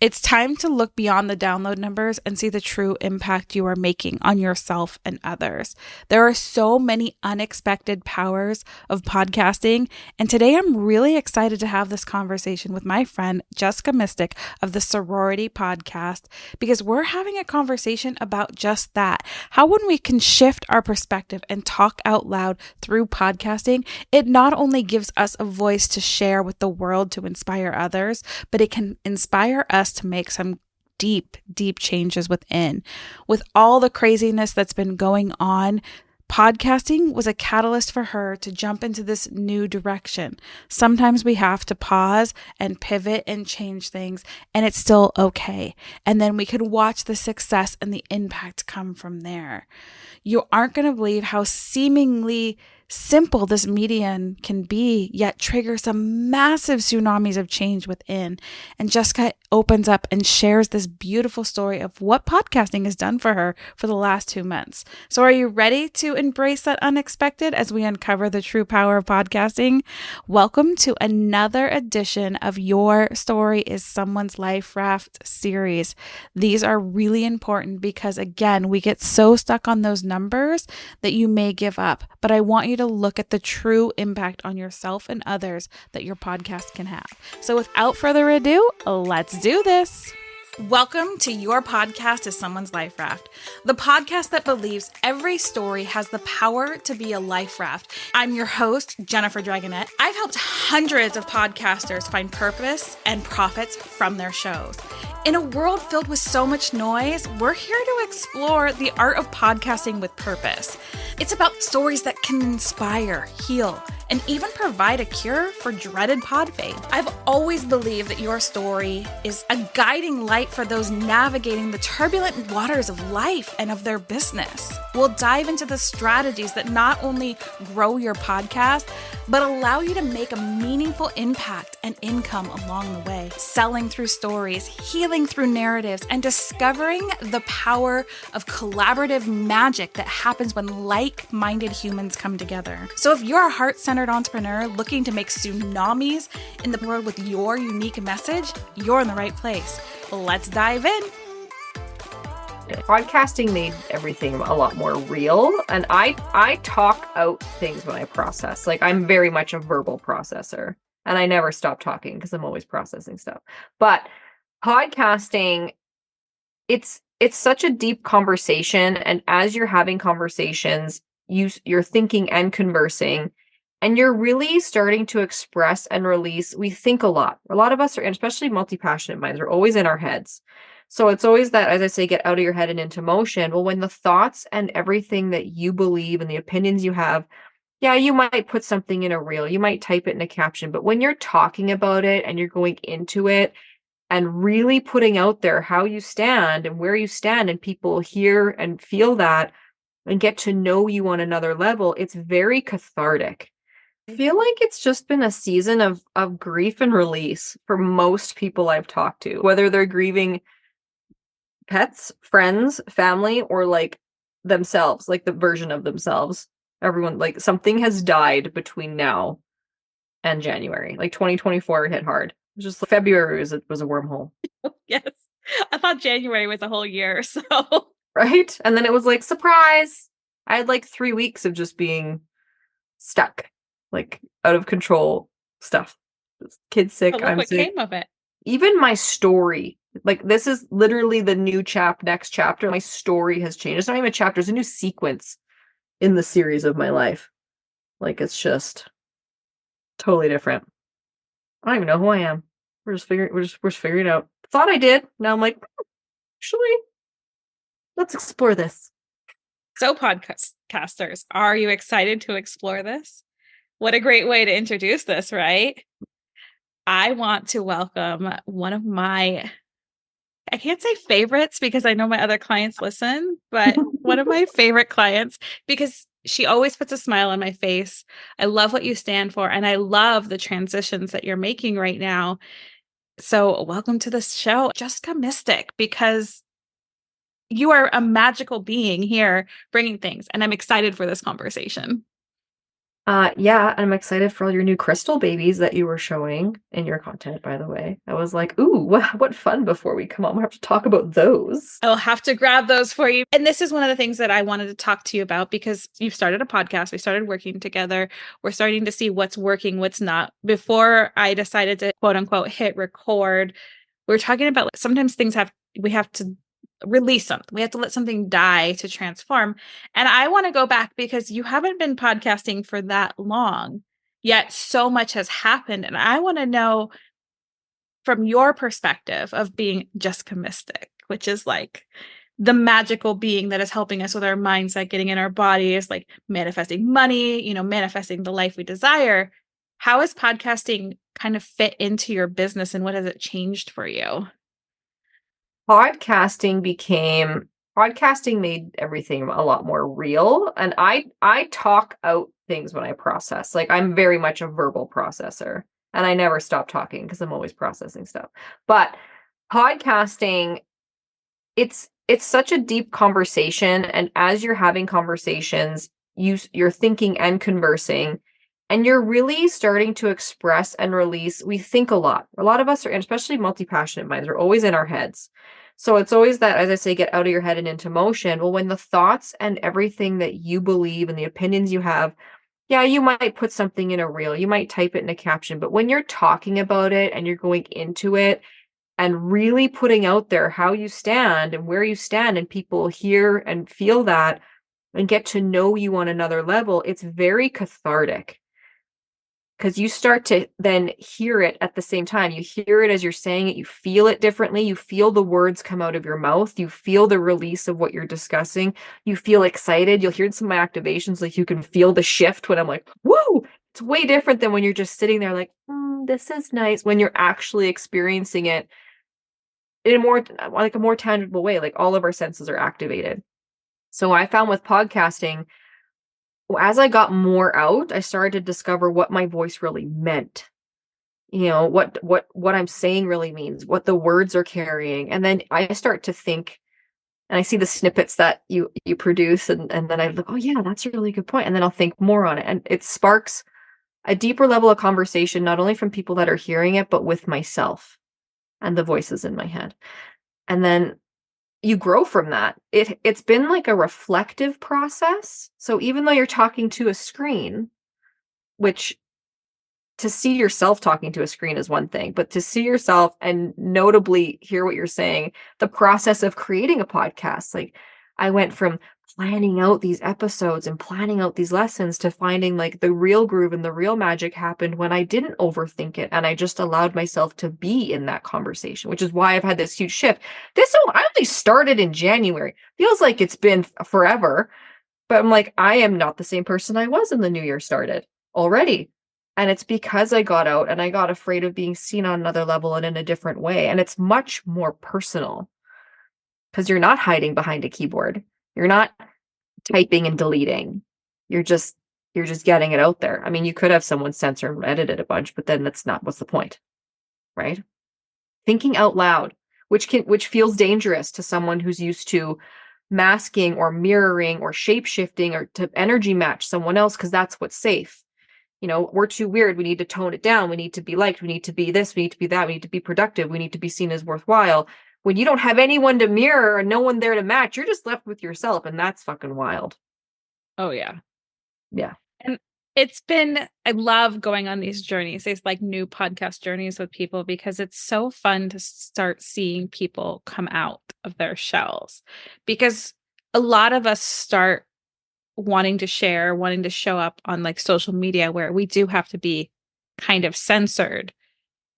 It's time to look beyond the download numbers and see the true impact you are making on yourself and others. There are so many unexpected powers of podcasting, and today I'm really excited to have this conversation with my friend Jeska Mystic of the Sorority Podcast, because we're having a conversation about just that. How when we can shift our perspective and talk out loud through podcasting, it not only gives us a voice to share with the world to inspire others, but it can inspire us to make some deep changes within. With all the craziness that's been going on, podcasting was a catalyst for her to jump into this new direction. Sometimes we have to pause and pivot and change things, and it's still okay. And then we can watch the success and the impact come from there. You aren't going to believe how seemingly simple this medium can be, yet trigger some massive tsunamis of change within. And Jeska opens up and shares this beautiful story of what podcasting has done for her for the last 2 months. So are you ready to embrace that unexpected as we uncover the true power of podcasting? Welcome to another edition of Your Story is Someone's Life Raft series. These are really important because, again, we get so stuck on those numbers that you may give up. But I want you to look at the true impact on yourself and others that your podcast can have. So without further ado, let's do this. Welcome to Your Podcast is Someone's Life Raft, the podcast that believes every story has the power to be a life raft. I'm your host, Jennifer Dragonette. I've helped hundreds of podcasters find purpose and profits from their shows. In a world filled with so much noise, we're here to explore the art of podcasting with purpose. It's about stories that can inspire, heal, and even provide a cure for dreaded pod fade. I've always believed that your story is a guiding light for those navigating the turbulent waters of life and of their business. We'll dive into the strategies that not only grow your podcast, but allow you to make a meaningful impact and income along the way. Selling through stories, healing through narratives, and discovering the power of collaborative magic that happens when like-minded humans come together. So if you're a heart-centered entrepreneur looking to make tsunamis in the world with your unique message, you're in the right place. Let's dive in. Podcasting made everything a lot more real, and I talk out things when I process. Like, I'm very much a verbal processor, and I never stop talking because I'm always processing stuff. But podcasting, it's such a deep conversation, and as you're having conversations, you're thinking and conversing, and you're really starting to express and release. We think a lot. A lot of us are, and especially multi-passionate minds, are always in our heads. So it's always that, as I say, get out of your head and into motion. Well, when the thoughts and everything that you believe and the opinions you have, yeah, you might put something in a reel, you might type it in a caption, but when you're talking about it and you're going into it and really putting out there how you stand and where you stand, and people hear and feel that and get to know you on another level, it's very cathartic. I feel like it's just been a season of grief and release for most people I've talked to, whether they're grieving pets, friends, family, or like themselves, like the version of themselves. Everyone, like, something has died between now and January. Like 2024 hit hard. It was just February was a wormhole. Yes. I thought January was a whole year, so. Right? And then it was like, surprise. I had like 3 weeks of just being stuck, like out of control stuff. Kids sick, But look I'm what sick. came of it. Even my story, like, this is literally the new next chapter. My story has changed. It's not even a chapter, it's a new sequence in the series of my life. Like, it's just totally different. I don't even know who I am. We're just figuring it out. Thought I did. Now I'm like, actually, let's explore this. So podcasters, are you excited to explore this? What a great way to introduce this, right? I want to welcome one of my, I can't say favorites because I know my other clients listen, but one of my favorite clients, because she always puts a smile on my face. I love what you stand for, and I love the transitions that you're making right now. So welcome to this show, Jeska Mystic, because you are a magical being here bringing things, and I'm excited for this conversation. Yeah, and I'm excited for all your new crystal babies that you were showing in your content, by the way. I was like, ooh, what fun before we come on. We'll have to talk about those. I'll have to grab those for you. And this is one of the things that I wanted to talk to you about because you've started a podcast. We started working together. We're starting to see what's working, what's not. Before I decided to quote unquote hit record, we were talking about like, sometimes we have to release something. We have to let something die to transform. And I want to go back because you haven't been podcasting for that long, yet so much has happened. And I want to know from your perspective of being Jeska Mystic, which is like the magical being that is helping us with our mindset, getting in our bodies, like manifesting money, manifesting the life we desire. How has podcasting kind of fit into your business and what has it changed for you? Podcasting made everything a lot more real, and I talk out things when I process. Like I'm very much a verbal processor, and I never stop talking because I'm always processing stuff. But podcasting, it's such a deep conversation, and as you're having conversations, you're thinking and conversing, and you're really starting to express and release. We think a lot. A lot of us are, and especially multi-passionate minds, are always in our heads. So it's always that, as I say, get out of your head and into motion. Well, when the thoughts and everything that you believe and the opinions you have, yeah, you might put something in a reel, you might type it in a caption, but when you're talking about it and you're going into it and really putting out there how you stand and where you stand, and people hear and feel that and get to know you on another level, it's very cathartic because you start to then hear it at the same time. You hear it as you're saying it, you feel it differently, you feel the words come out of your mouth, you feel the release of what you're discussing, you feel excited. You'll hear some of my activations, like you can feel the shift when I'm like, woo! It's way different than when you're just sitting there like, this is nice, when you're actually experiencing it in a more tangible way, like all of our senses are activated. So I found with podcasting, as I got more out, I started to discover what my voice really meant. What I'm saying really means, what the words are carrying. And then I start to think, and I see the snippets that you produce, and then I look, oh yeah, that's a really good point. And then I'll think more on it. And it sparks a deeper level of conversation, not only from people that are hearing it, but with myself and the voices in my head. And then you grow from that. It's been like a reflective process. So even though you're talking to a screen, which to see yourself talking to a screen is one thing, but to see yourself and notably hear what you're saying, the process of creating a podcast, like I went from planning out these episodes and planning out these lessons to finding like the real groove and the real magic happened when I didn't overthink it and I just allowed myself to be in that conversation, which is why I've had this huge shift. I only started in January. Feels like it's been forever, but I'm like, I am not the same person I was when the new year started already. And it's because I got out and I got afraid of being seen on another level and in a different way. And it's much more personal because you're not hiding behind a keyboard. You're not typing and deleting. You're just getting it out there. I mean, you could have someone censor and edit it a bunch, but then that's not what's the point, right? Thinking out loud, which feels dangerous to someone who's used to masking or mirroring or shape shifting or to energy match someone else because that's what's safe. We're too weird. We need to tone it down. We need to be liked. We need to be this. We need to be that. We need to be productive. We need to be seen as worthwhile. When you don't have anyone to mirror and no one there to match, you're just left with yourself. And that's fucking wild. Oh, yeah. Yeah. And I love going on these journeys, these like new podcast journeys with people, because it's so fun to start seeing people come out of their shells. Because a lot of us start wanting to share, wanting to show up on like social media where we do have to be kind of censored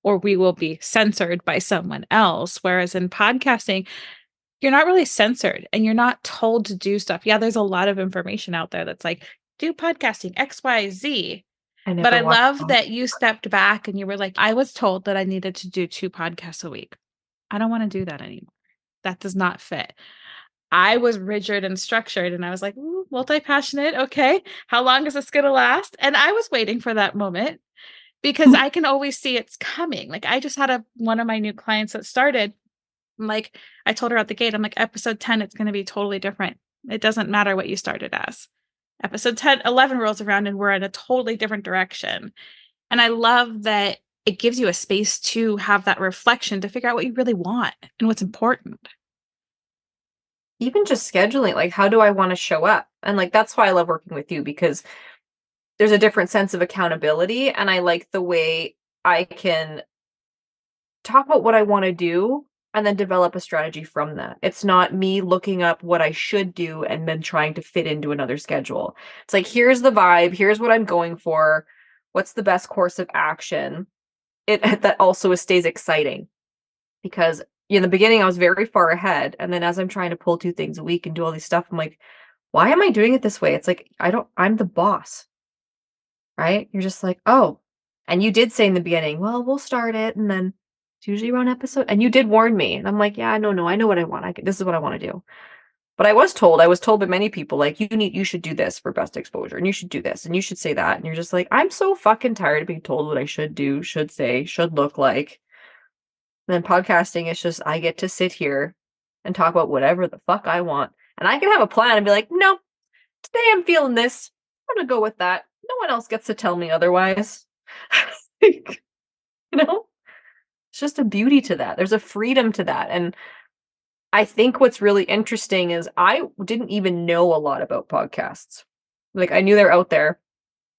or we will be censored by someone else. Whereas in podcasting, you're not really censored and you're not told to do stuff. Yeah, there's a lot of information out there that's like, do podcasting, XYZ. I But never I watched love that. that you stepped back and you were like, I was told that I needed to do 2 podcasts a week. I don't want to do that anymore. That does not fit. I was rigid and structured and I was like, ooh, multi-passionate. Okay. How long is this going to last? And I was waiting for that moment because I can always see it's coming. Like I just had one of my new clients that started. Like I told her at the gate, I'm like, episode 10, it's going to be totally different. It doesn't matter what you started as. episode 10, 11 rolls around and we're in a totally different direction. And I love that it gives you a space to have that reflection to figure out what you really want and what's important. Even just scheduling, like, how do I want to show up? And like, that's why I love working with you, because there's a different sense of accountability. And I like the way I can talk about what I want to do and then develop a strategy from that. It's not me looking up what I should do and then trying to fit into another schedule. It's like, here's the vibe, here's what I'm going for. What's the best course of action? It that also stays exciting, because in the beginning I was very far ahead, and then as I'm trying to pull 2 things a week and do all these stuff, I'm like, why am I doing it this way? It's like, I'm the boss, right? You're just like, oh, and you did say in the beginning, well, we'll start it, and then it's usually around episode, and you did warn me, and I'm like, yeah, no, I know what I want. This is what I want to do. But I was told by many people, like, you should do this for best exposure, and you should do this, and you should say that, and you're just like, I'm so fucking tired of being told what I should do, should say, should look like. And then podcasting is just, I get to sit here and talk about whatever the fuck I want, and I can have a plan and be like, no, today I'm feeling this. I'm gonna go with that. No one else gets to tell me otherwise. Like, it's just a beauty to that. There's a freedom to that. And I think what's really interesting is I didn't even know a lot about podcasts. Like, I knew they're out there.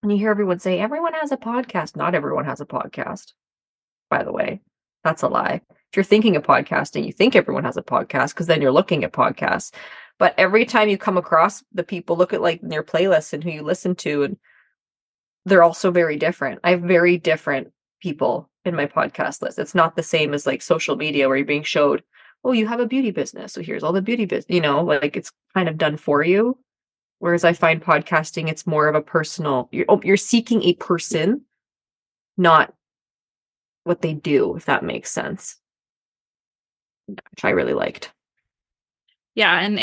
And you hear everyone say, everyone has a podcast. Not everyone has a podcast, by the way. That's a lie. If you're thinking of podcasting, you think everyone has a podcast because then you're looking at podcasts. But every time you come across the people, look at like their playlists and who you listen to, and they're also very different. I have very different people in my podcast list. It's not the same as like social media where you're being showed, oh, you have a beauty business, so here's all the beauty business, like it's kind of done for you. Whereas I find podcasting, it's more of a personal, you're seeking a person, not what they do, if that makes sense, which I really liked. Yeah, and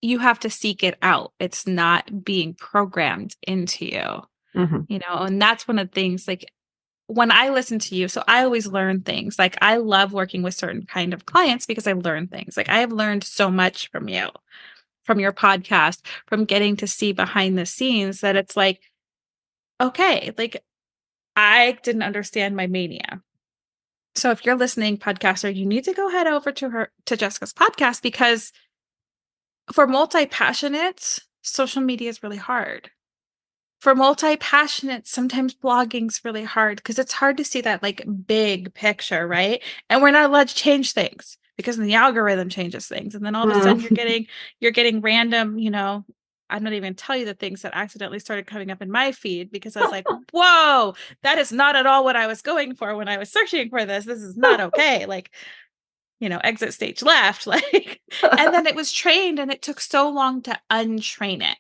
you have to seek it out. It's not being programmed into you. Mm-hmm. And that's one of the things, like when I listen to you, so I always learn things. Like I love working with certain kind of clients because I learn things. Like I have learned so much from you, from your podcast, from getting to see behind the scenes, that it's like, okay, like I didn't understand my mania. So if you're listening, podcaster, you need to go head over to Jeska's podcast, because for multi-passionates, social media is really hard. For multi-passionates, sometimes blogging's really hard because it's hard to see that like big picture, right? And we're not allowed to change things because the algorithm changes things. And then all of a sudden you're getting random, I'm not even tell you the things that accidentally started coming up in my feed, because I was like, whoa, that is not at all what I was going for when I was searching for this. This is not okay. Like, exit stage left, like, and then it was trained and it took so long to untrain it.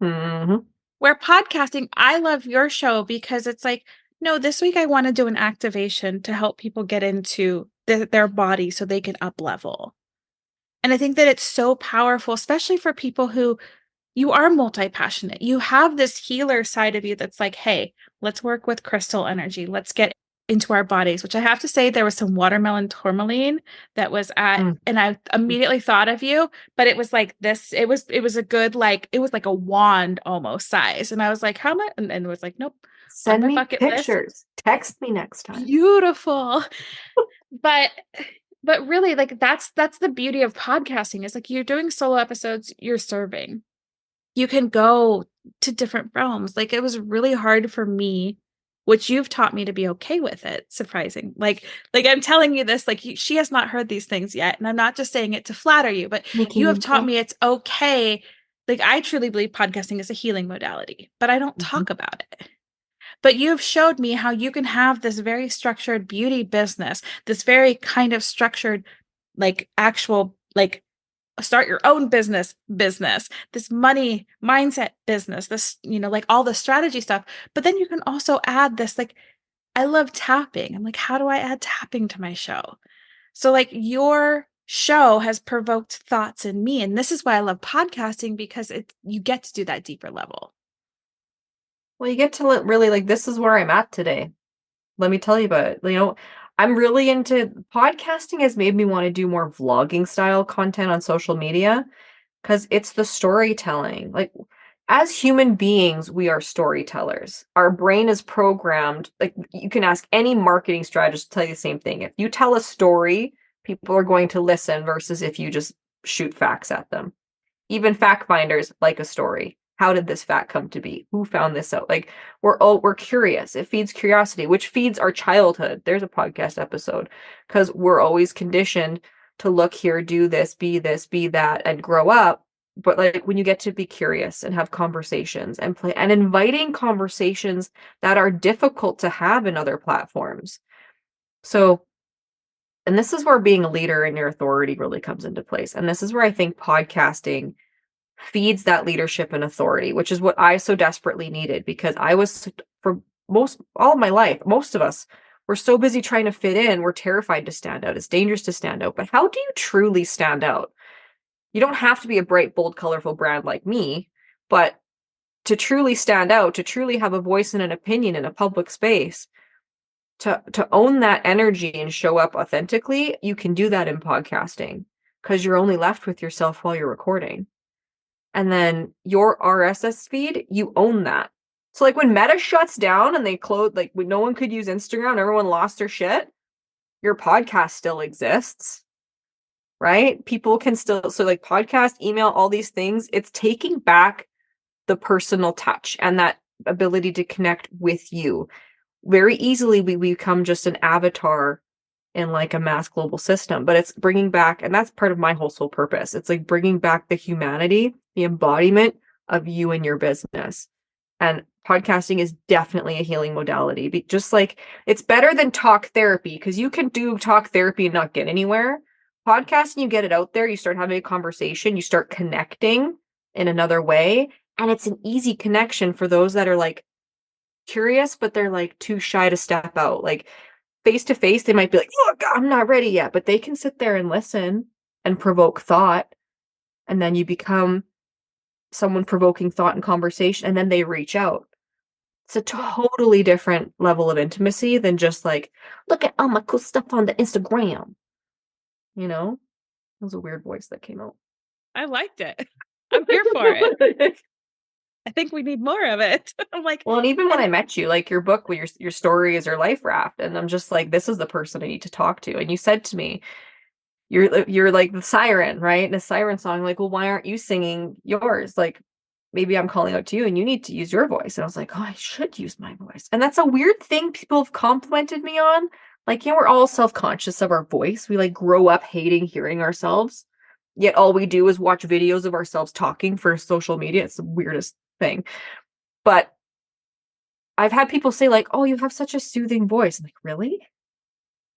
Mm-hmm. Where podcasting, I love your show because it's like, no, this week I want to do an activation to help people get into their body so they can up level. And I think that it's so powerful, especially for people who you are multi-passionate. You have this healer side of you that's like, hey, let's work with crystal energy. Let's get into our bodies, which I have to say, there was some watermelon tourmaline that was and I immediately thought of you, but it was like this, it was a good, like, it was like a wand almost size. And I was like, how much? And it was like, nope. Send me pictures. List. Text me next time. Beautiful. But really, like, that's the beauty of podcasting, is like, you're doing solo episodes, you're serving. You can go to different realms. Like, it was really hard for me, which you've taught me to be okay with it. Surprising. Like I'm telling you this, like, she has not heard these things yet. And I'm not just saying it to flatter you, but you have taught me it's okay. Like, I truly believe podcasting is a healing modality, but I don't talk about it. But you've showed me how you can have this very structured beauty business, this very kind of structured, like, actual, like, start your own business, this money mindset business, this, like, all the strategy stuff. But then you can also add this, like, I love tapping. I'm like, how do I add tapping to my show? So, like, your show has provoked thoughts in me. And this is why I love podcasting, because you get to do that deeper level. Well, you get to really, like, this is where I'm at today. Let me tell you about it. I'm really into podcasting. Has made me want to do more vlogging style content on social media, because it's the storytelling. Like, as human beings, we are storytellers. Our brain is programmed, like you can ask any marketing strategist to tell you the same thing. If you tell a story, people are going to listen versus if you just shoot facts at them. Even fact finders like a story. How did this fact come to be? Who found this out? Like we're curious. It feeds curiosity, which feeds our childhood. There's a podcast episode because we're always conditioned to look here, do this, be that, and grow up. But like when you get to be curious and have conversations and play and inviting conversations that are difficult to have in other platforms. So, and this is where being a leader in your authority really comes into place. And this is where I think podcasting feeds that leadership and authority, which is what I so desperately needed because I was, for all of my life, most of us were so busy trying to fit in, we're terrified to stand out. It's dangerous to stand out. But how do you truly stand out? You don't have to be a bright, bold, colorful brand like me, but to truly stand out, to truly have a voice and an opinion in a public space, to own that energy and show up authentically, you can do that in podcasting because you're only left with yourself while you're recording. And then your RSS feed, you own that. So like when Meta shuts down and they close, like when no one could use Instagram, everyone lost their shit, your podcast still exists, right? People can still, so like podcast, email, all these things, it's taking back the personal touch and that ability to connect with you. Very easily, we become just an avatar in like a mass global system, but it's bringing back, and that's part of my whole sole purpose. It's like bringing back the humanity, the embodiment of you and your business. And podcasting is definitely a healing modality. Just like it's better than talk therapy because you can do talk therapy and not get anywhere. Podcasting, you get it out there, you start having a conversation, you start connecting in another way. And it's an easy connection for those that are like curious, but they're like too shy to step out. Like face to face, they might be like, look, I'm not ready yet, but they can sit there and listen and provoke thought. And then you become someone provoking thought and conversation, and then they reach out. It's a totally different level of intimacy than just like, look at all my cool stuff on the Instagram. You know, that was a weird voice that came out. I liked it. I'm here for it. I think we need more of it. I'm like, well, and even when I met you, like your book, your story is your life raft, and I'm just like, this is the person I need to talk to. And you said to me, you're like the siren, right? And a siren song, like, well, why aren't you singing yours? Like, maybe I'm calling out to you, and you need to use your voice. And I was like, oh, I should use my voice. And that's a weird thing people have complimented me on. Like, you know, we're all self-conscious of our voice. We like grow up hating hearing ourselves. Yet all we do is watch videos of ourselves talking for social media. It's the weirdest thing. But I've had people say like, oh, you have such a soothing voice. I'm like, really?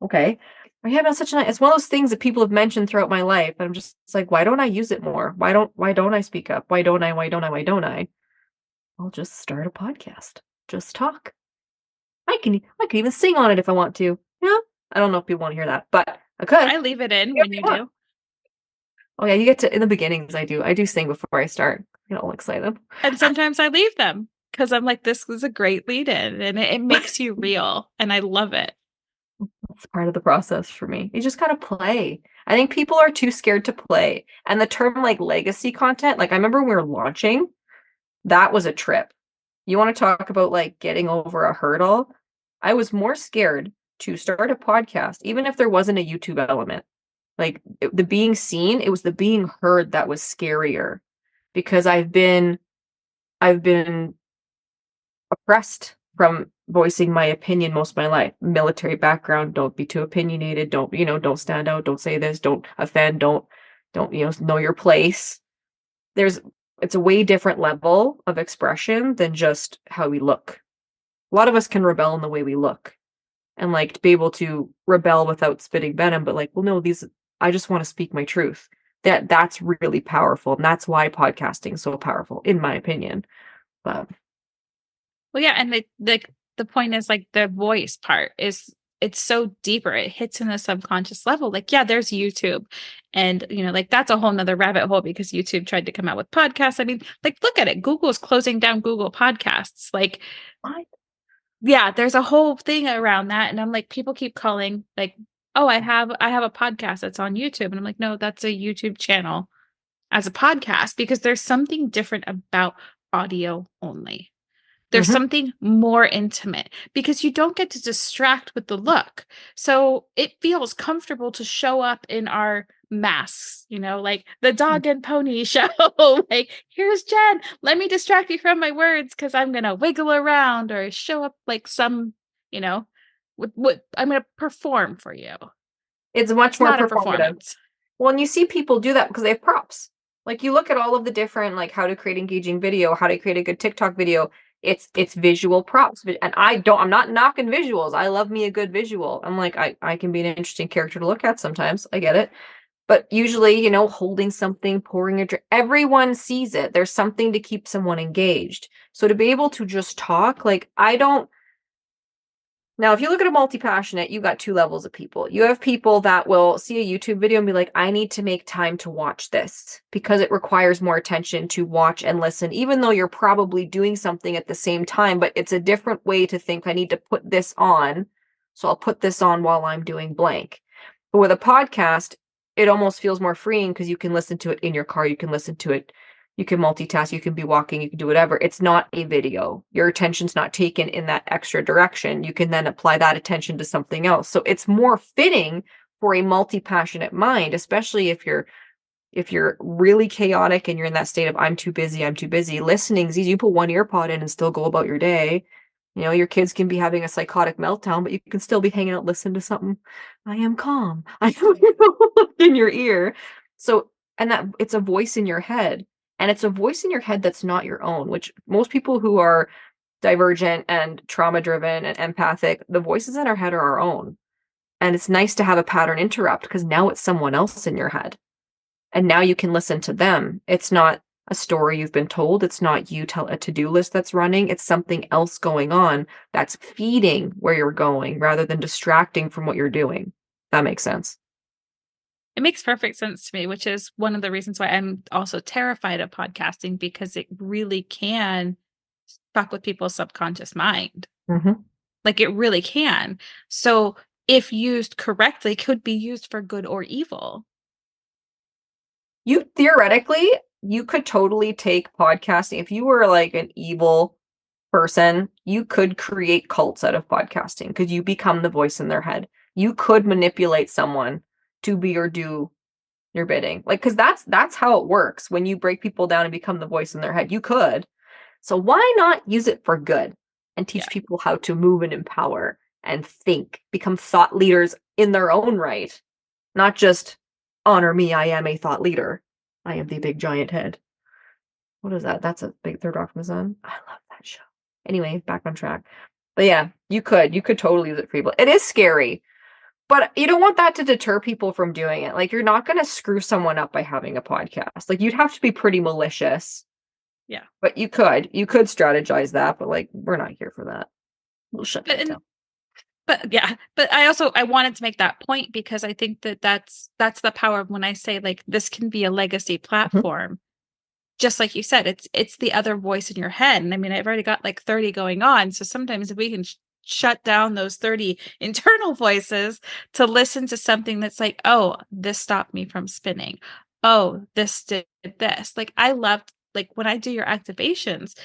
Okay. I have such a nice, it's one of those things that people have mentioned throughout my life. And I'm just like, why don't I use it more? Why don't I speak up? Why don't I? I'll just start a podcast. Just talk. I can even sing on it if I want to. Yeah. I don't know if people want to hear that, but I could. I leave it in when you do. Oh yeah, you get to, in the beginnings, I do sing before I start. I get all excited. And sometimes I leave them because I'm like, this was a great lead in and it makes you real. And I love it. That's part of the process for me. You just gotta play. I think people are too scared to play. And the term like legacy content, like I remember when we were launching, that was a trip. You want to talk about like getting over a hurdle? I was more scared to start a podcast, even if there wasn't a YouTube element. Like the being seen, it was the being heard that was scarier because I've been oppressed from voicing my opinion most of my life. Military background, don't be too opinionated, don't stand out, don't say this, don't offend, don't know your place. It's a way different level of expression than just how we look. A lot of us can rebel in the way we look and like to be able to rebel without spitting venom, but like, well, no, I just want to speak my truth. That's really powerful. And that's why podcasting is so powerful, in my opinion. But well, yeah. And the point is like the voice part it's so deeper. It hits in the subconscious level. Like, yeah, there's YouTube and, like that's a whole nother rabbit hole because YouTube tried to come out with podcasts. I mean, like, look at it. Google's closing down Google Podcasts. Like, what? Yeah, there's a whole thing around that. And I'm like, people keep calling like, oh, I have a podcast that's on YouTube. And I'm like, no, that's a YouTube channel as a podcast because there's something different about audio only. There's Hmm. something more intimate because you don't get to distract with the look. So it feels comfortable to show up in our masks, like the dog and pony show. Like, here's Jen. Let me distract you from my words because I'm going to wiggle around or show up like some, you know, what I'm going to perform for you. It's much It's more not a performative. performance. Well, and you see people do that because they have props. Like you look at all of the different like how to create engaging video, how to create a good TikTok video. It's visual props. And I'm not knocking visuals. I love me a good visual. I'm like, I can be an interesting character to look at sometimes. I get it. But usually, holding something, pouring a drink, everyone sees it. There's something to keep someone engaged. So to be able to just talk, like I don't now, if you look at a multi-passionate, you got two levels of people. You have people that will see a YouTube video and be like, I need to make time to watch this because it requires more attention to watch and listen, even though you're probably doing something at the same time, but it's a different way to think I need to put this on. So I'll put this on while I'm doing blank. But with a podcast, it almost feels more freeing because you can listen to it in your car. You can listen to it. You can multitask. You can be walking. You can do whatever. It's not a video. Your attention's not taken in that extra direction. You can then apply that attention to something else. So it's more fitting for a multi-passionate mind, especially if you're really chaotic and you're in that state of I'm too busy, I'm too busy. Listening's easy. You put one ear pod in and still go about your day. Your kids can be having a psychotic meltdown, but you can still be hanging out, listening to something. I am calm. I am in your ear. So, and that it's a voice in your head. And it's a voice in your head that's not your own, which most people who are divergent and trauma driven and empathic, the voices in our head are our own. And it's nice to have a pattern interrupt because now it's someone else in your head. And now you can listen to them. It's not a story you've been told. It's not you tell a to-do list that's running. It's something else going on that's feeding where you're going rather than distracting from what you're doing. That makes sense. It makes perfect sense to me, which is one of the reasons why I'm also terrified of podcasting because it really can fuck with people's subconscious mind. Mm-hmm. Like it really can. So if used correctly, could be used for good or evil. You theoretically, you could totally take podcasting. If you were like an evil person, you could create cults out of podcasting because you become the voice in their head. You could manipulate someone to be or do your bidding. Like, because that's how it works. When you break people down and become the voice in their head, you could. So why not use it for good and teach Yeah. people how to move and empower and think, become thought leaders in their own right, not just honor me, I am a thought leader. I am the big giant head. What is that? That's a big Third Rock from the Sun. I love that show. Anyway, back on track. But yeah, you could totally use it for people. It is scary, but you don't want that to deter people from doing it. Like you're not going to screw someone up by having a podcast. Like you'd have to be pretty malicious. Yeah. But you could strategize that, but like we're not here for that. We'll shut But that down. but I wanted to make that point because I think that's the power of when I say like this can be a legacy Mhm. platform. Just like you said, it's the other voice in your head. And I mean, I've already got like 30 going on. So sometimes if we can shut down those 30 internal voices to listen to something that's like, oh, this stopped me from spinning. Oh, this did this. Like I loved like when I do your activations,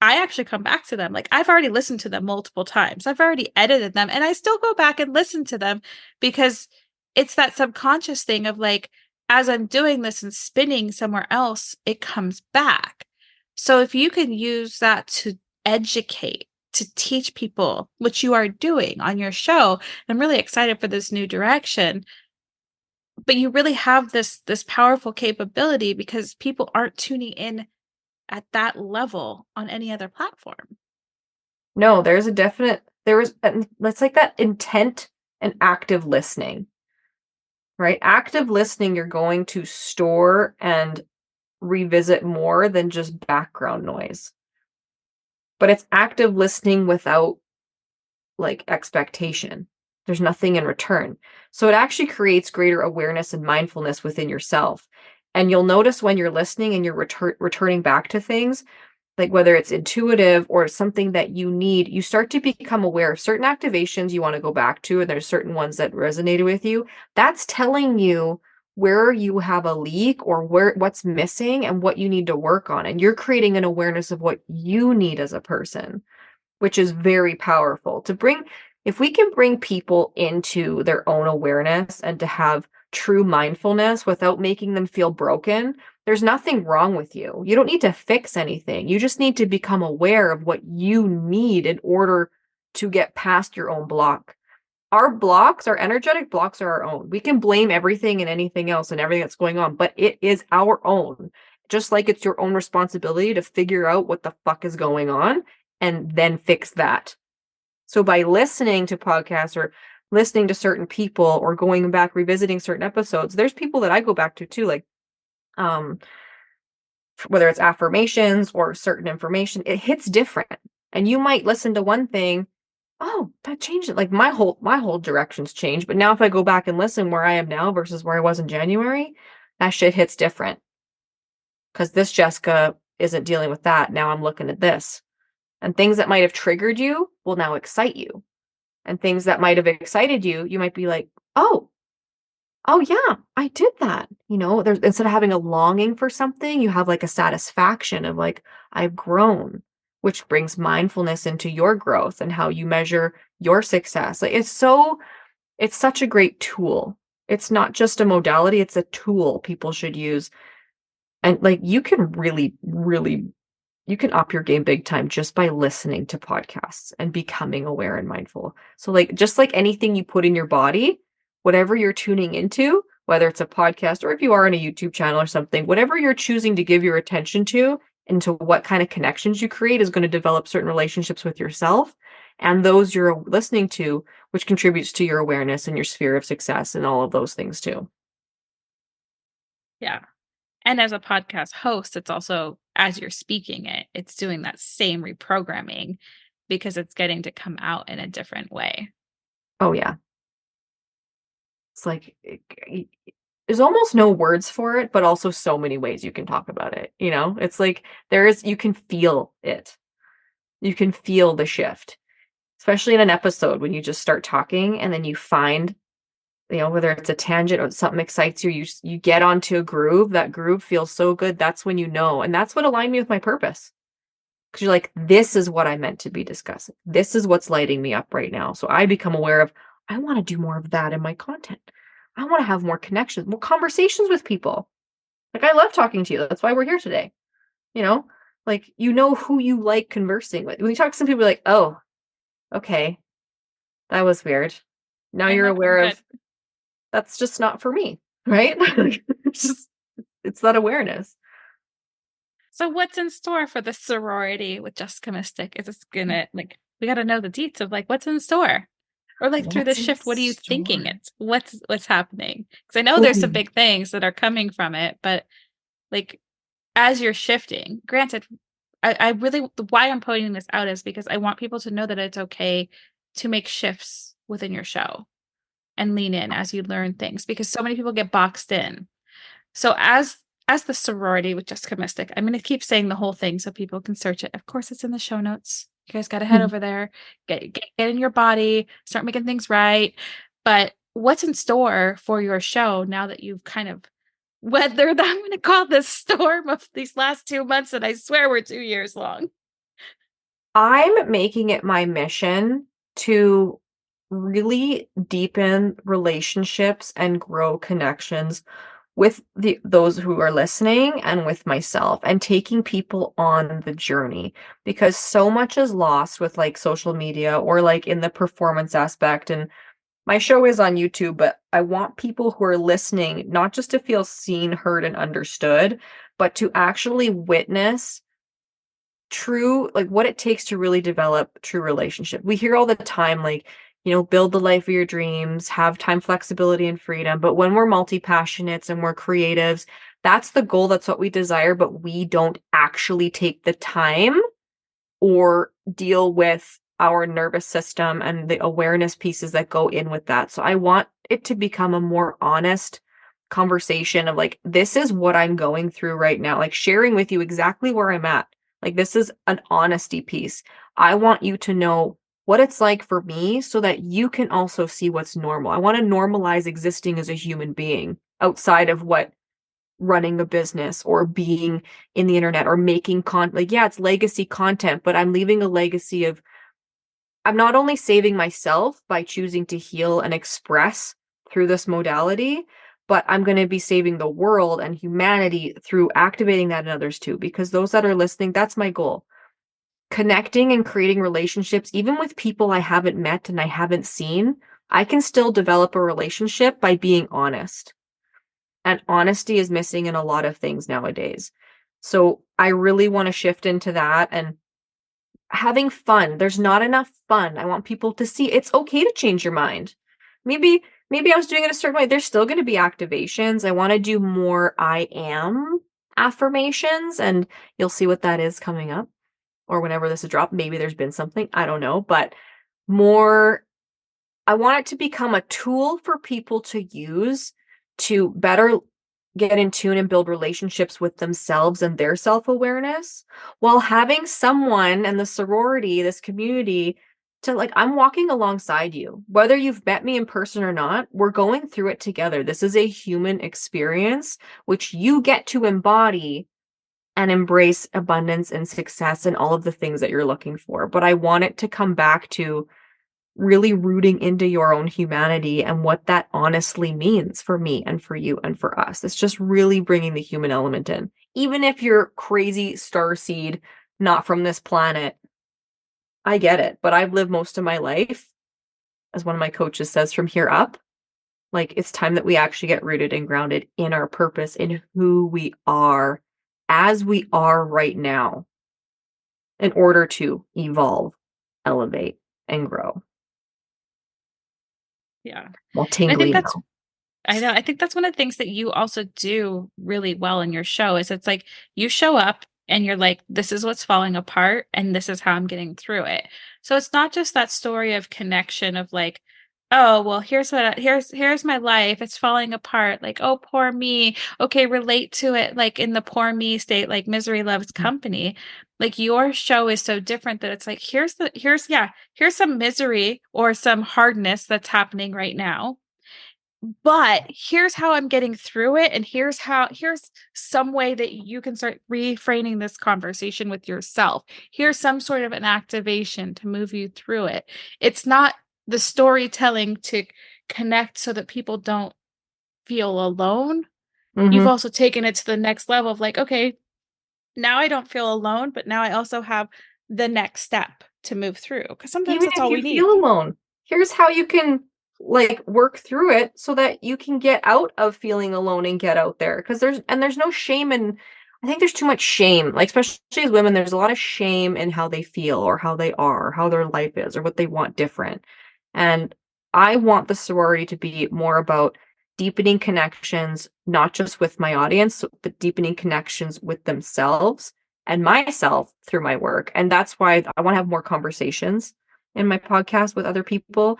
I actually come back to them. Like I've already listened to them multiple times. I've already edited them and I still go back and listen to them because it's that subconscious thing of like, as I'm doing this and spinning somewhere else, it comes back. So if you can use that to educate, to teach people, which you are doing on your show, I'm really excited for this new direction. But you really have this powerful capability because people aren't tuning in at that level on any other platform. No, that's like that intent and active listening, right? Active listening, you're going to store and revisit more than just background noise. But it's active listening without like expectation. There's nothing in return. So it actually creates greater awareness and mindfulness within yourself. And you'll notice when you're listening and you're returning back to things, like whether it's intuitive or something that you need, you start to become aware of certain activations you want to go back to, and there's certain ones that resonated with you. That's telling you where you have a leak or what's missing and what you need to work on. And you're creating an awareness of what you need as a person, which is very powerful to bring. If we can bring people into their own awareness and to have true mindfulness without making them feel broken, there's nothing wrong with you. You don't need to fix anything. You just need to become aware of what you need in order to get past your own block. Our blocks, our energetic blocks are our own. We can blame everything and anything else and everything that's going on, but it is our own. Just like it's your own responsibility to figure out what the fuck is going on and then fix that. So by listening to podcasts or listening to certain people or going back, revisiting certain episodes, there's people that I go back to too, like um, whether it's affirmations or certain information, it hits different. And you might listen to one thing, oh, that changed it. Like my whole directions changed. But now if I go back and listen where I am now versus where I was in January, that shit hits different. Because this Jeska isn't dealing with that. Now I'm looking at this. And things that might have triggered you will now excite you. And things that might have excited you, you might be like, oh yeah, I did that. There's, instead of having a longing for something, you have like a satisfaction of like, I've grown, which brings mindfulness into your growth and how you measure your success. Like it's such a great tool. It's not just a modality, it's a tool people should use. And like you can really, really you can up your game big time just by listening to podcasts and becoming aware and mindful. So like just like anything you put in your body, whatever you're tuning into, whether it's a podcast or if you are on a YouTube channel or something, whatever you're choosing to give your attention to into what kind of connections you create is going to develop certain relationships with yourself and those you're listening to, which contributes to your awareness and your sphere of success and all of those things too. Yeah. And as a podcast host, it's also as you're speaking it, it's doing that same reprogramming because it's getting to come out in a different way. Oh yeah. It's like there's almost no words for it, but also so many ways you can talk about it. It's like you can feel it. You can feel the shift, especially in an episode when you just start talking and then you find, whether it's a tangent or something excites you, you get onto a groove. That groove feels so good. That's when and that's what aligned me with my purpose. Because you're like, this is what I meant to be discussing. This is what's lighting me up right now. So I become aware of, I want to do more of that in my content. I want to have more connections, more conversations with people. Like, I love talking to you. That's why we're here today. Like, who you like conversing with. When you talk to some people, you're like, oh, okay, that was weird. Now you're aware of, that's just not for me, right? It's that awareness. So what's in store for the sorority with Jeska Mystic? Is this gonna we gotta know the deets of what's in store? Or through the shift, what are you thinking what's happening? Because I know there's some big things that are coming from it, but as you're shifting, granted, I really why I'm putting this out is because I want people to know that it's okay to make shifts within your show and lean in as you learn things because so many people get boxed in. So as the sorority with Jeska Mystic, I'm going to keep saying the whole thing so people can search it. Of course, it's in the show notes. You guys got to head over there, get in your body, start making things right. But what's in store for your show now that you've kind of weathered, I'm going to call this storm of these last 2 months, and I swear we're 2 years long. I'm making it my mission to really deepen relationships and grow connections with those who are listening and with myself and taking people on the journey because so much is lost with social media or in the performance aspect. And my show is on YouTube, but I want people who are listening not just to feel seen, heard, and understood, but to actually witness true, what it takes to really develop true relationship. We hear all the time, build the life of your dreams, have time, flexibility, and freedom. But when we're multi-passionates and we're creatives, that's the goal. That's what we desire, but we don't actually take the time or deal with our nervous system and the awareness pieces that go in with that. So I want it to become a more honest conversation of this is what I'm going through right now, sharing with you exactly where I'm at. This is an honesty piece. I want you to know what it's like for me so that you can also see what's normal. I want to normalize existing as a human being outside of what running a business or being in the internet or making like, yeah, it's legacy content, but I'm leaving a legacy of, I'm not only saving myself by choosing to heal and express through this modality, but I'm going to be saving the world and humanity through activating that in others too, because those that are listening, that's my goal. Connecting and creating relationships, even with people I haven't met and I haven't seen, I can still develop a relationship by being honest. And honesty is missing in a lot of things nowadays. So I really want to shift into that and having fun. There's not enough fun. I want people to see it's okay to change your mind. Maybe I was doing it a certain way. There's still going to be activations. I want to do more I am affirmations, and you'll see what that is coming up or whenever this is dropped. Maybe there's been something, I don't know, but more, I want it to become a tool for people to use to better get in tune and build relationships with themselves and their self-awareness, while having someone and the sorority, this community, to like, I'm walking alongside you. Whether you've met me in person or not, we're going through it together. This is a human experience, which you get to embody and embrace abundance and success and all of the things that you're looking for. But I want it to come back to really rooting into your own humanity and what that honestly means for me and for you and for us. It's just really bringing the human element in. Even if you're crazy starseed, not from this planet, I get it. But I've lived most of my life, as one of my coaches says, from here up. Like, it's time that we actually get rooted and grounded in our purpose, in who we are as we are right now, in order to evolve, elevate, and grow. Yeah. Well, And I think tingly that's now. I know. I think that's one of the things that you also do really well in your show is it's like you show up and you're like, this is what's falling apart and this is how I'm getting through it. So it's not just that story of connection of like, oh, well, here's my life. It's falling apart. Like, oh, poor me. Okay, relate to it like in the poor me state, like misery loves company. Like your show is so different that it's like, here's some misery or some hardness that's happening right now, but here's how I'm getting through it. And here's some way that you can start reframing this conversation with yourself. Here's some sort of an activation to move you through it. It's not the storytelling to connect so that people don't feel alone. You've Mm-hmm. also taken it to the next level of like, okay, now I don't feel alone, but now I also have the next step to move through. Because sometimes Even that's if all you we need. feel alone, here's how you can like work through it so that you can get out of feeling alone and get out there. Because there's no shame in, I think there's too much shame, like especially as women, there's a lot of shame in how they feel or how they are, or how their life is, or what they want different. And I want the sorority to be more about deepening connections, not just with my audience, but deepening connections with themselves and myself through my work. And that's why I want to have more conversations in my podcast with other people,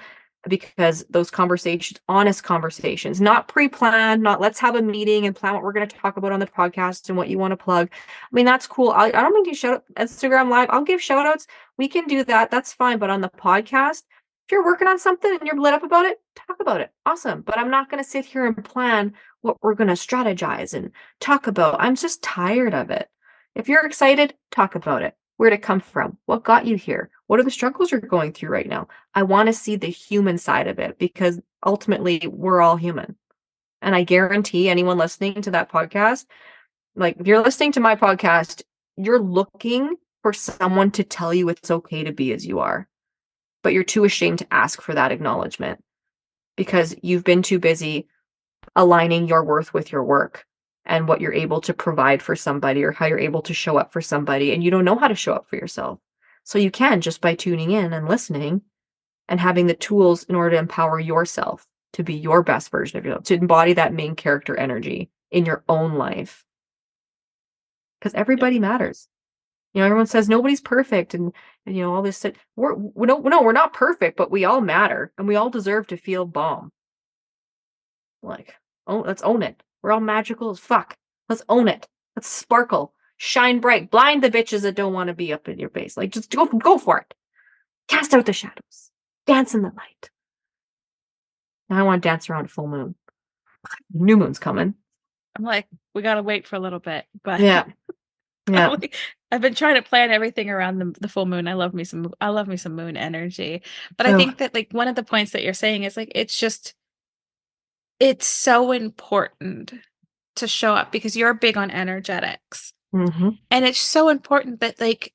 because those conversations, honest conversations, not pre-planned, not let's have a meeting and plan what we're going to talk about on the podcast and what you want to plug. I mean, that's cool. I don't mean to shout out Instagram live. I'll give shout outs. We can do that. That's fine. But on the podcast, if you're working on something and you're lit up about it, talk about it. Awesome. But I'm not going to sit here and plan what we're going to strategize and talk about. I'm just tired of it. If you're excited, talk about it. Where'd it come from? What got you here? What are the struggles you're going through right now? I want to see the human side of it, because ultimately we're all human. And I guarantee anyone listening to that podcast, like if you're listening to my podcast, you're looking for someone to tell you it's okay to be as you are, but you're too ashamed to ask for that acknowledgement because you've been too busy aligning your worth with your work and what you're able to provide for somebody or how you're able to show up for somebody. And you don't know how to show up for yourself. So you can, just by tuning in and listening and having the tools in order to empower yourself to be your best version of yourself, to embody that main character energy in your own life. Because Yep. everybody matters. You know, everyone says nobody's perfect and you know, all this. We're not perfect, but we all matter and we all deserve to feel bomb. Like, oh, let's own it. We're all magical as fuck. Let's own it. Let's sparkle, shine bright, blind the bitches that don't want to be up in your face. Like, just go for it. Cast out the shadows. Dance in the light. Now I want to dance around a full moon. New moon's coming. I'm like, we got to wait for a little bit, but Yeah. Yeah. like, I've been trying to plan everything around the full moon. I love me some moon energy. But I Oh. think that like one of the points that you're saying is like it's so important to show up because you're big on energetics. Hmm. And it's so important that like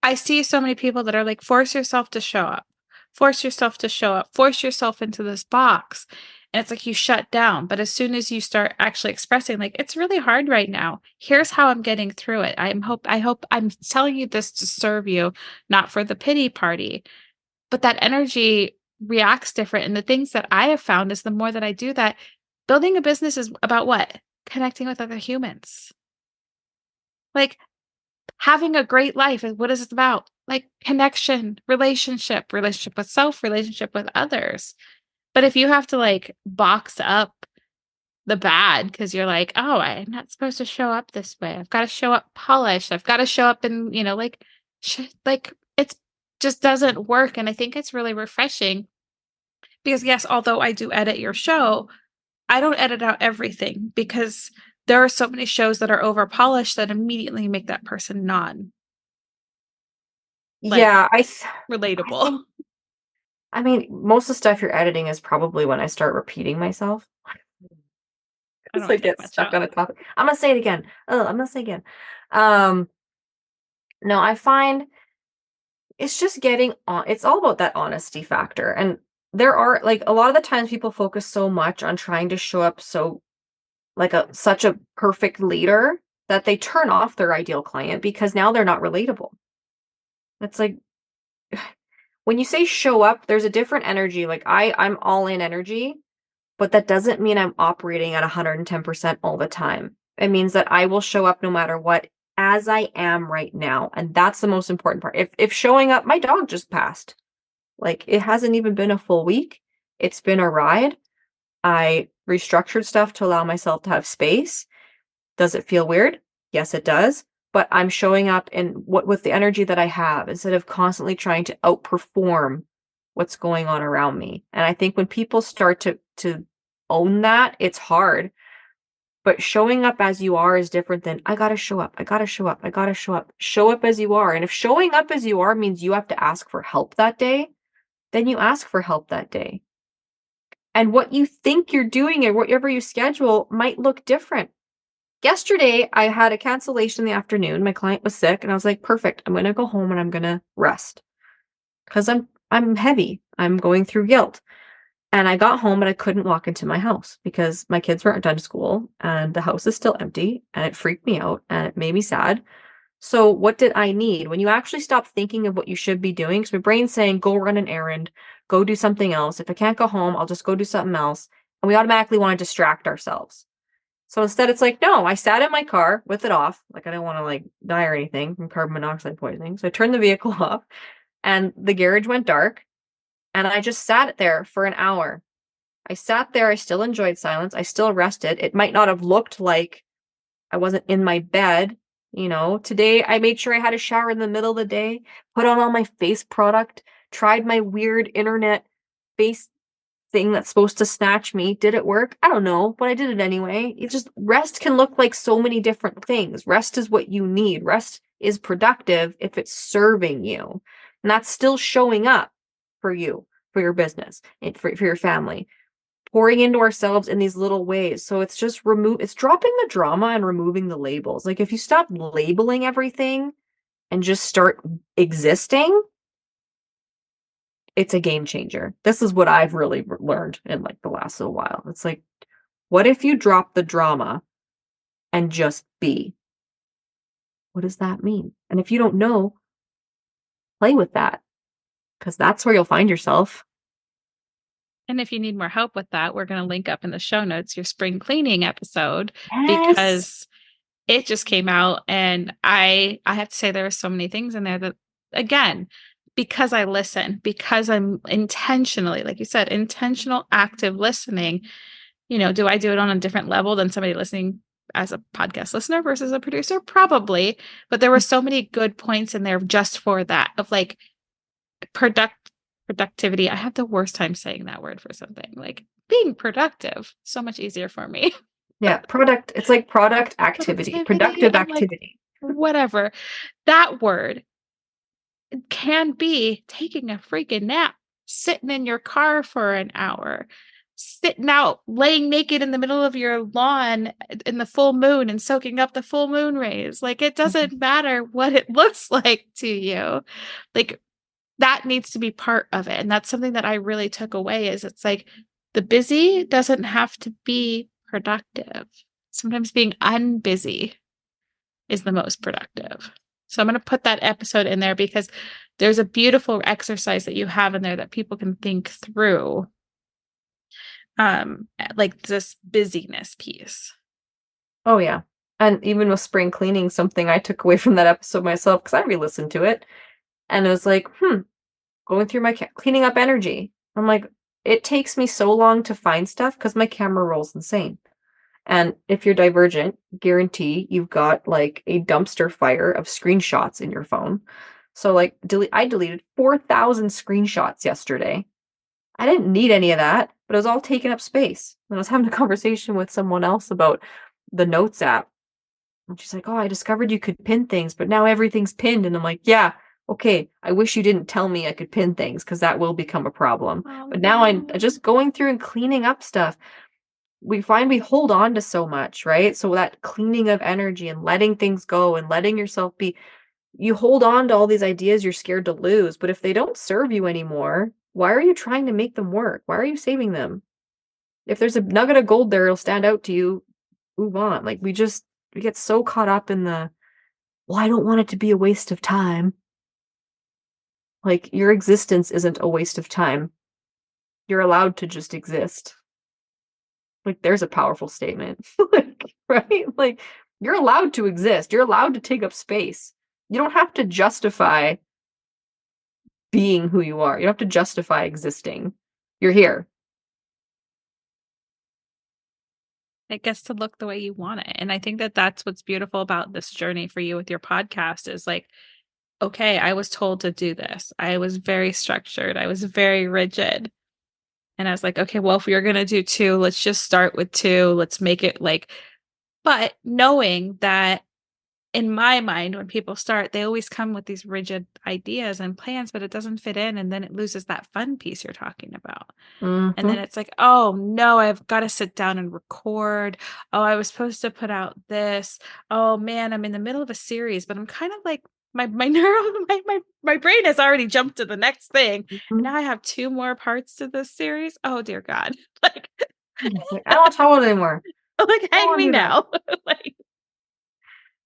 I see so many people that are like, force yourself to show up, force yourself to show up, force yourself into this box. And it's like you shut down. But as soon as you start actually expressing, like, it's really hard right now. Here's how I'm getting through it. I hope I'm telling you this to serve you, not for the pity party. But that energy reacts different. And the things that I have found is the more that I do that, building a business is about what? Connecting with other humans. Like having a great life is what is it about? Like connection, relationship with self, relationship with others. But if you have to like box up the bad because you're like, oh, I'm not supposed to show up this way. I've got to show up polished. I've got to show up in, like, like it's just doesn't work. And I think it's really refreshing because, yes, although I do edit your show, I don't edit out everything because there are so many shows that are over polished that immediately make that person non like Yeah. I relatable. think, I mean, most of the stuff you're editing is probably when I start repeating myself. I Because don't I take get much stuck out. on a topic. I'm gonna say it again. Oh, I'm gonna say it again. Um, no, I find it's just getting on. It's all about that honesty factor. And there are like a lot of the times people focus so much on trying to show up so like such a perfect leader that they turn off their ideal client because now they're not relatable. It's like when you say show up, there's a different energy. Like I'm all in energy, but that doesn't mean I'm operating at 110% all the time. It means that I will show up no matter what as I am right now. And that's the most important part. If showing up, my dog just passed. Like it hasn't even been a full week. It's been a ride. I restructured stuff to allow myself to have space. Does it feel weird? Yes, it does. But I'm showing up in what with the energy that I have instead of constantly trying to outperform what's going on around me. And I think when people start to own that, it's hard. But showing up as you are is different than I gotta show up. I gotta show up. I gotta show up. Show up as you are. And if showing up as you are means you have to ask for help that day, then you ask for help that day. And what you think you're doing and whatever you schedule might look different. Yesterday, I had a cancellation in the afternoon. My client was sick, and I was like, "Perfect. I'm gonna go home and I'm gonna rest because I'm heavy. I'm going through guilt." And I got home and I couldn't walk into my house because my kids weren't done school and the house is still empty, and it freaked me out and it made me sad. So, what did I need? When you actually stop thinking of what you should be doing, because my brain's saying, "Go run an errand, go do something else. If I can't go home, I'll just go do something else." And we automatically want to distract ourselves. So instead, it's like, no, I sat in my car with it off. Like, I don't want to like die or anything from carbon monoxide poisoning. So I turned the vehicle off and the garage went dark and I just sat there for an hour. I sat there. I still enjoyed silence. I still rested. It might not have looked like I wasn't in my bed. Today I made sure I had a shower in the middle of the day, put on all my face product, tried my weird internet face thing that's supposed to snatch me. Did it work? I don't know, but I did it anyway. It just rest can look like so many different things. Rest is what you need. Rest is productive if it's serving you. And that's still showing up for you, for your business, and for your family. Pouring into ourselves in these little ways. So it's just it's dropping the drama and removing the labels. Like if you stop labeling everything and just start existing, it's a game changer. This is what I've really learned in like the last little while. It's like, what if you drop the drama and just be? What does that mean? And if you don't know, play with that because that's where you'll find yourself. And if you need more help with that, we're going to link up in the show notes your spring cleaning episode Yes. because it just came out and I have to say there are so many things in there that again, because I listen, because I'm intentionally, like you said, intentional active listening, do I do it on a different level than somebody listening as a podcast listener versus a producer? Probably. But there were so many good points in there just for that of like product productivity. I have the worst time saying that word for something like being productive. So much easier for me. Yeah, it's like product activity, Productivity. productive I'm like, activity. whatever. That word can be taking a freaking nap, sitting in your car for an hour, sitting out, laying naked in the middle of your lawn in the full moon and soaking up the full moon rays. Like, it Mhm. doesn't matter what it looks like to you. Like, that needs to be part of it. And that's something that I really took away is it's like the busy doesn't have to be productive. Sometimes being unbusy is the most productive. So I'm going to put that episode in there because there's a beautiful exercise that you have in there that people can think through, like this busyness piece. Oh yeah. And even with spring cleaning, something I took away from that episode myself, because I re-listened to it, and it was like, going through my cleaning up energy. I'm like, it takes me so long to find stuff because my camera rolls insane. And if you're divergent, guarantee you've got like a dumpster fire of screenshots in your phone. So like I deleted 4,000 screenshots yesterday. I didn't need any of that, but it was all taking up space. And I was having a conversation with someone else about the Notes app. And she's like, "Oh, I discovered you could pin things, but now everything's pinned." And I'm like, "Yeah, okay. I wish you didn't tell me I could pin things because that will become a problem." Oh But now I'm no. just going through and cleaning up stuff. We find we hold on to so much, right? So that cleaning of energy and letting things go and letting yourself be, you hold on to all these ideas you're scared to lose, but if they don't serve you anymore, why are you trying to make them work? Why are you saving them? If there's a nugget of gold there, it'll stand out to you. Move on. Like we get so caught up in the, well, I don't want it to be a waste of time. Like your existence isn't a waste of time. You're allowed to just exist. Like there's a powerful statement. Like, right? Like you're allowed to exist. You're allowed to take up space. You don't have to justify being who you are. You don't have to justify existing. You're here. It gets to look the way you want it. And I think that that's what's beautiful about this journey for you with your podcast is like, okay, I was told to do this. I was very structured. I was very rigid. And I was like, okay, well, if we are going to do two, let's just start with two. Let's make it like, but knowing that in my mind, when people start, they always come with these rigid ideas and plans, but it doesn't fit in. And then it loses that fun piece you're talking about. And then Mhm. it's like, oh no, I've got to sit down and record. Oh, I was supposed to put out this. Oh man, I'm in the middle of a series, but I'm kind of like my neural my brain has already jumped to the next thing. And Mhm. now I have two more parts to this series. Oh dear God. Like Like, I don't want to talk about it anymore. like I don't hang want to me do that. now. Like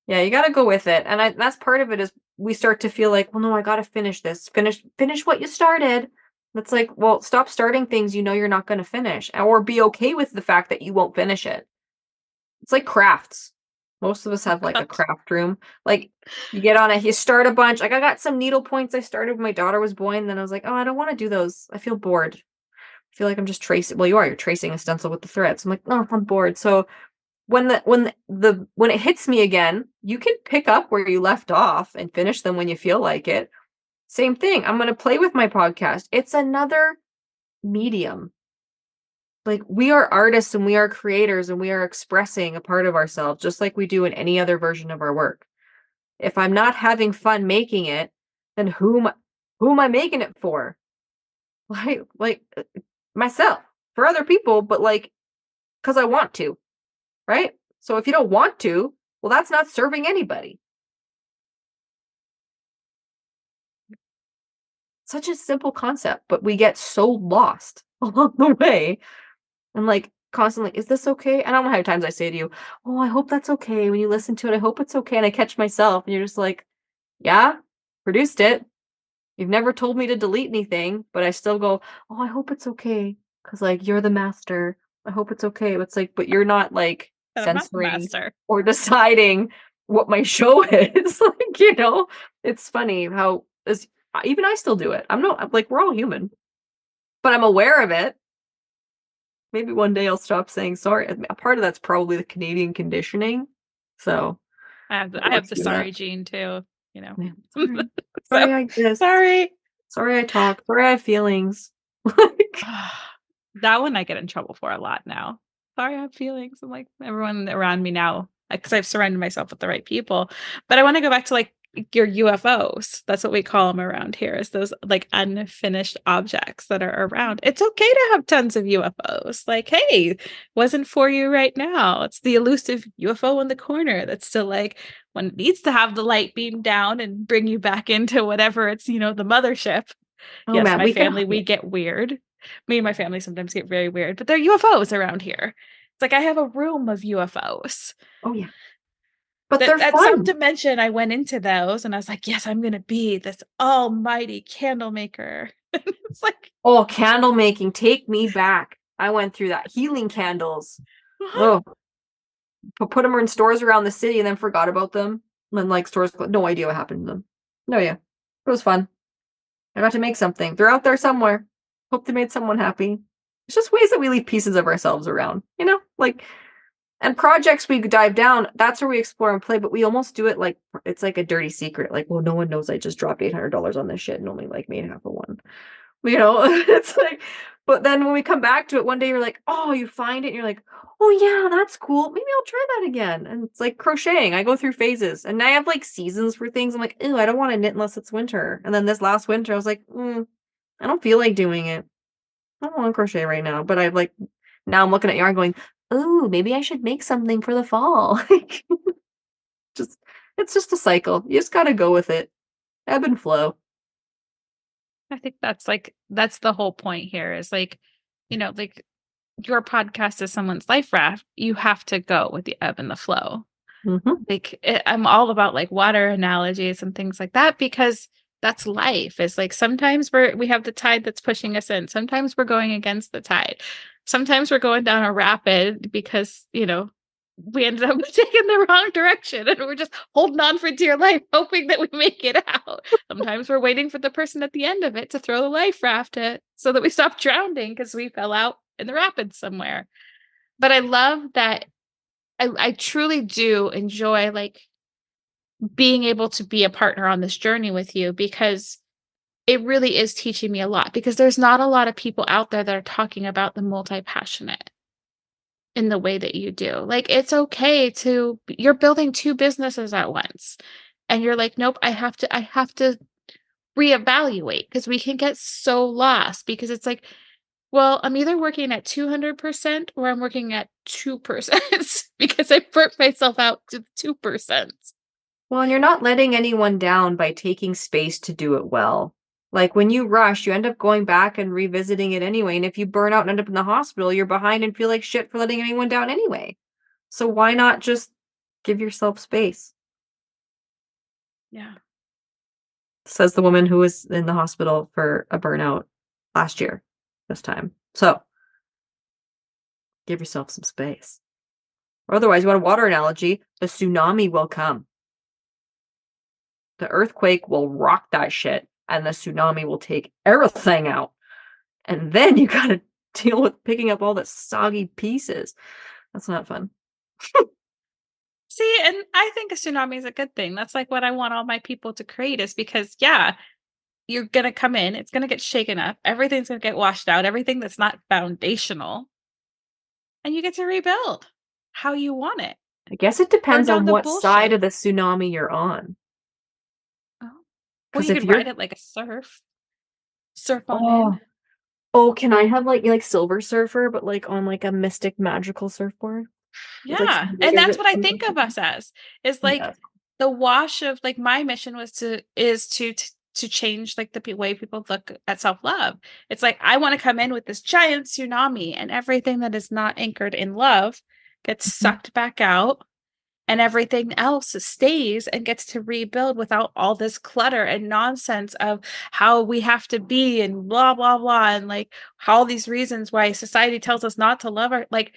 Yeah, you gotta go with it. And that's part of it is we start to feel like, well, no, I gotta finish this. Finish what you started. That's like, well, stop starting things you know you're not gonna finish. Or be okay with the fact that you won't finish it. It's like crafts. Most of us oh have like a God. craft room. Like you start a bunch. Like I got some needle points I started when my daughter was born. Then I was like, oh, I don't want to do those. I feel bored. I feel like I'm just tracing. Well, you're tracing a stencil with the threads. I'm like, no, I'm bored. So when it hits me again, you can pick up where you left off and finish them when you feel like it. Same thing. I'm going to play with my podcast. It's another medium. Like we are artists and we are creators and we are expressing a part of ourselves just like we do in any other version of our work. If I'm not having fun making it, then who am I making it for? Like myself, for other people, but like cuz I want to, right? So if you don't want to, well that's not serving anybody. Such a simple concept, but we get so lost along the way and like constantly, is this okay? I don't know how many times I say to you, oh, I hope that's okay. When you listen to it, I hope it's okay. And I catch myself and you're just like, yeah, produced it. You've never told me to delete anything, but I still go, oh, I hope it's okay. Cause like you're the master. I hope it's okay. It's like, but you're not like And I'm not the censoring master. or deciding what my show is. Like, it's funny how as even I still do it. I'm like, we're all human, but I'm aware of it. Maybe one day I'll stop saying sorry. A part of that's probably the Canadian conditioning. So I'll I work have the through that. sorry gene too, you know. Yeah, sorry. So Sorry I exist. sorry. Sorry I talk. Sorry I have feelings. Like, That one I get in trouble for a lot now. Sorry, I have feelings. I'm like everyone around me now, because I've surrounded myself with the right people. But I want to go back to like your UFOs. That's what we call them around here, is those like unfinished objects that are around. It's okay to have tons of UFOs. Like, hey, wasn't for you right now. It's the elusive UFO in the corner that's still like when it needs to have the light beam down and bring you back into whatever it's, the mothership. Oh Yes, man, my we can. family, we get weird. Me and my family sometimes get very weird, but they're UFOs around here. It's like I have a room of UFOs. Oh yeah, but That they're at some fun. dimension I went into those and I was like, yes, I'm gonna be this almighty candle maker. It's like, Oh, candle making, take me back. I went through that. Healing candles. what? Oh, put them in stores around the city and then forgot about them. And like stores, no idea what happened to them. No, yeah, it was fun. I got to make something. They're out there somewhere. Hope they made someone happy. It's just ways that we leave pieces of ourselves around, like, and projects we dive down, that's where we explore and play, but we almost do it like it's like a dirty secret. Like, well, no one knows I just dropped $800 on this shit and only like made half of one. It's like, but then when we come back to it one day, you're like, oh, you find it, and you're like, oh yeah, that's cool. Maybe I'll try that again. And it's like crocheting. I go through phases, and I have like seasons for things. I'm like, ew, I don't want to knit unless it's winter. And then this last winter, I was like, I don't feel like doing it. I don't want to crochet right now. But I like now I'm looking at yarn going, oh, maybe I should make something for the fall. Like, just it's just a cycle. You just gotta go with it. Ebb and flow. I think that's the whole point here is like, like your podcast is someone's life raft. You have to go with the ebb and the flow. Hmm. Like I'm all about like water analogies and things like that because that's life. It's like sometimes we have the tide that's pushing us in. Sometimes we're going against the tide. Sometimes we're going down a rapid because, we ended up taking the wrong direction and we're just holding on for dear life, hoping that we make it out. Sometimes we're waiting for the person at the end of it to throw the life raft so that we stop drowning because we fell out in the rapids somewhere. But I love that I truly do enjoy like being able to be a partner on this journey with you because it really is teaching me a lot because there's not a lot of people out there that are talking about the multi-passionate in the way that you do. Like it's okay you're building two businesses at once and you're like, nope, I have to reevaluate because we can get so lost because it's like, well, I'm either working at 200% or I'm working at 2% because I burnt myself out to 2%. Well, and you're not letting anyone down by taking space to do it well. Like when you rush, you end up going back and revisiting it anyway. And if you burn out and end up in the hospital, you're behind and feel like shit for letting anyone down anyway. So why not just give yourself space? Yeah. Says the woman who was in the hospital for a burnout last year, this time. So give yourself some space. Or otherwise, you want a water analogy, the tsunami will come. The earthquake will rock that shit, and the tsunami will take everything out. And then you gotta deal with picking up all the soggy pieces. That's not fun. See, and I think a tsunami is a good thing. That's like what I want all my people to create is because, yeah, you're going to come in, it's going to get shaken up, everything's going to get washed out, everything that's not foundational, and you get to rebuild how you want it. I guess it Burn depends down on the what side bullshit. of the tsunami you're on. Oh. Well, Because you if could you're, ride it like a surf on in. oh, oh, can I have like Silver Surfer, but like on like a mystic magical surfboard with like Yeah. some And glitter that's bits what I on think of the us as is yeah. like the wash of like my mission was to change like the way people look at self-love. It's like I want to come in with this giant tsunami and everything that is not anchored in love gets Mhm. sucked back out and everything else stays and gets to rebuild without all this clutter and nonsense of how we have to be and blah blah blah and like all these reasons why society tells us not to love our like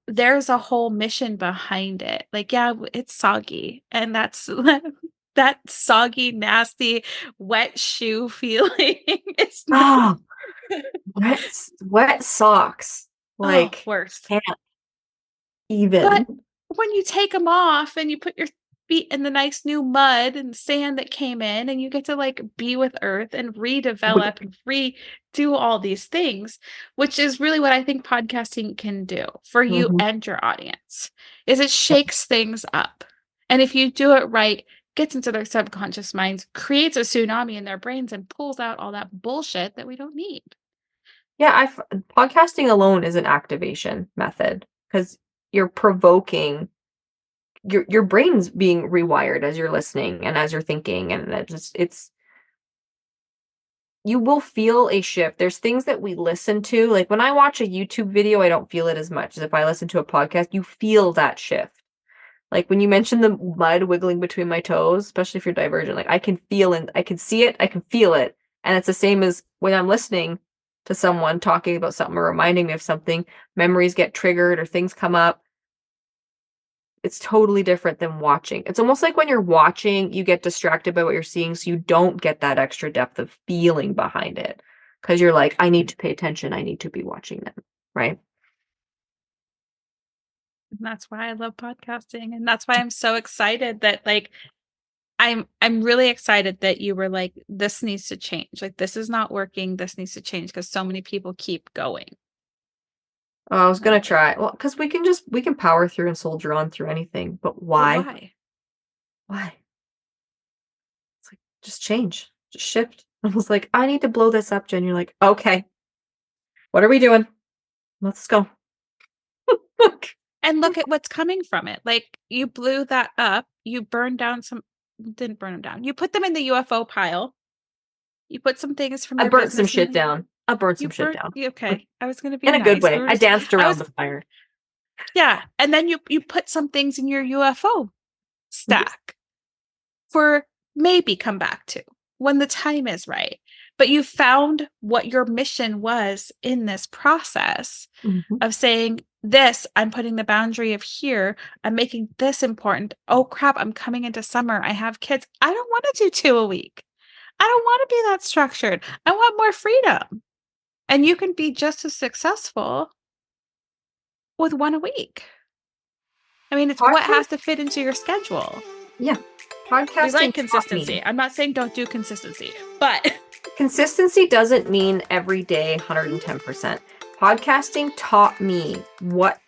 there's a whole mission behind it. Like, yeah, it's soggy, and that's that soggy, nasty, wet shoe feeling. It's not Oh, wet socks. oh Like worst. can't But even. when you take them off and you put your feet in the nice new mud and sand that came in, and you get to like be with earth and redevelop and redo all these things, which is really what I think podcasting can do for you Mhm. and your audience, is it shakes things up. And if you do it right, gets into their subconscious minds, creates a tsunami in their brains, and pulls out all that bullshit that we don't need. Yeah, podcasting alone is an activation method because you're provoking your brain's being rewired as you're listening and as you're thinking, and it's you will feel a shift. There's things that we listen to, like when I watch a YouTube video, I don't feel it as much as if I listen to a podcast. You feel that shift. Like when you mentioned the mud wiggling between my toes, especially if you're divergent, like I can feel and I can see it, I can feel it. And it's the same as when I'm listening to someone talking about something or reminding me of something, memories get triggered or things come up. It's totally different than watching. It's almost like when you're watching, you get distracted by what you're seeing, so you don't get that extra depth of feeling behind it. Because you're like, I need to pay attention, I need to be watching them, right? And that's why I love podcasting. And that's why I'm so excited that like I'm really excited that you were like, this needs to change. Like this is not working. This needs to change because so many people keep going. Oh, I was And I'm gonna like, try. Well, because we can power through and soldier on through anything, but but why? why? Why? It's like just change, just shift. I was like, I need to blow this up, Jen. You're like, okay, what are we doing? Let's go. And look at what's coming from it. Like you blew that up. You burned down some, didn't burn them down. You put them in the UFO pile. You put some things from I your burnt some business in shit the, down. I burned you some shit burnt, down. okay. I was going to be In a good nice. way. I danced I around was, the fire. yeah. And then you put some things in your UFO Mhm. stack for maybe come back to when the time is right. But you found what your mission was in this process Mhm. of saying, this, I'm putting the boundary of here. I'm making this important. Oh crap, I'm coming into summer. I have kids. I don't want to do 2 a week. I don't want to be that structured. I want more freedom. And you can be just as successful with 1 a week. I mean, it's what has Podcast, to fit into your schedule. yeah. We Podcasting like taught me consistency. I'm not saying don't do consistency, but consistency doesn't mean every day 110%. Podcasting taught me what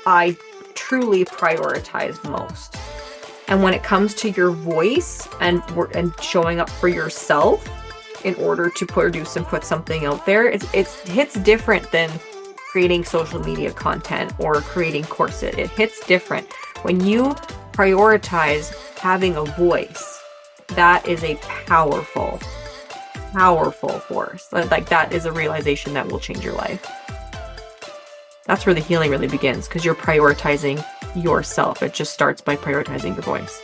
I truly prioritize most. And when it comes to your voice and showing up for yourself in order to produce and put something out there, it hits different than creating social media content or creating corset. It hits different. When you prioritize having a voice, that is a powerful, powerful force. Like that is a realization that will change your life. That's where the healing really begins because you're prioritizing yourself. It just starts by prioritizing your voice.